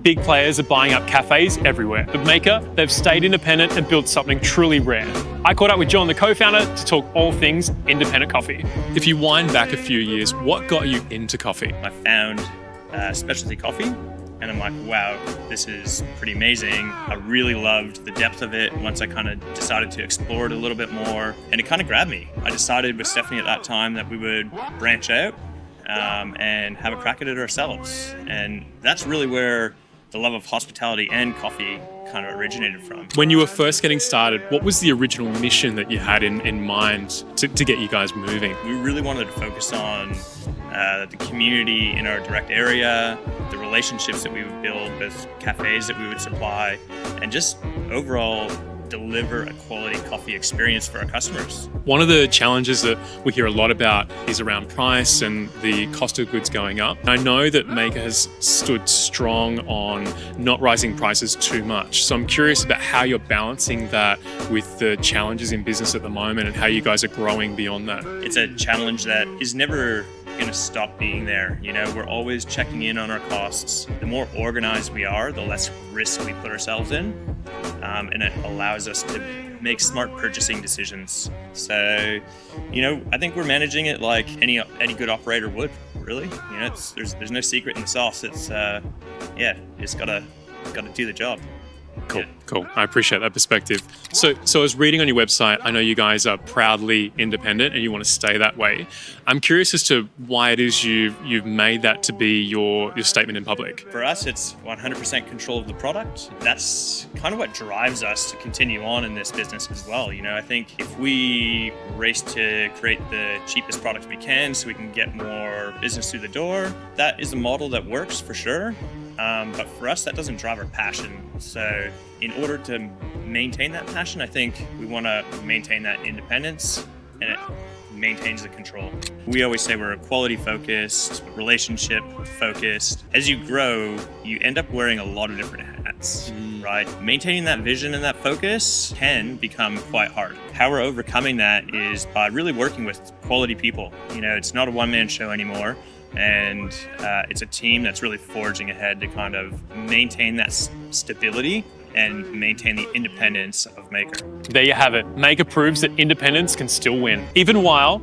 big players are buying up cafes everywhere. But Maker, they've stayed independent and built something truly rare. I caught up with John, the co-founder, to talk all things independent coffee. If you wind back a few years, what got you into coffee? I found specialty coffee and I'm like, wow, this is pretty amazing. I really loved the depth of it once I kind of decided to explore it a little bit more, and it kind of grabbed me. I decided with Stephanie at that time that we would branch out and have a crack at it ourselves. And that's really where the love of hospitality and coffee kind of originated from. When you were first getting started, what was the original mission that you had in mind to get you guys moving? We really wanted to focus on the community in our direct area, the relationships that we would build with cafes that we would supply, and just overall deliver a quality coffee experience for our customers. One of the challenges that we hear a lot about is around price and the cost of goods going up. I know that Maker has stood strong on not rising prices too much. So I'm curious about how you're balancing that with the challenges in business at the moment and how you guys are growing beyond that. It's a challenge that is never going to stop being there. You know, we're always checking in on our costs. The more organized we are, the less risk we put ourselves in. And it allows us to make smart purchasing decisions. So, you know, I think we're managing it like any good operator would, really. You know, there's no secret in the sauce. It's you just gotta do the job. Cool, Yeah. cool. I appreciate that perspective. So I was reading on your website, I know you guys are proudly independent and you want to stay that way. I'm curious as to why it is you've made that to be your statement in public. For us, it's 100% control of the product. That's kind of what drives us to continue on in this business as well. You know, I think if we race to create the cheapest product we can so we can get more business through the door, that is a model that works for sure. But for us, that doesn't drive our passion. So in order to maintain that passion, I think we want to maintain that independence, and it maintains the control. We always say we're quality focused, relationship focused. As you grow, you end up wearing a lot of different hats, right? Maintaining that vision and that focus can become quite hard. How we're overcoming that is by really working with quality people. You know, it's not a one-man show anymore. And it's a team that's really forging ahead to kind of maintain that stability and maintain the independence of Maker. There you have it. Maker proves that independence can still win, even while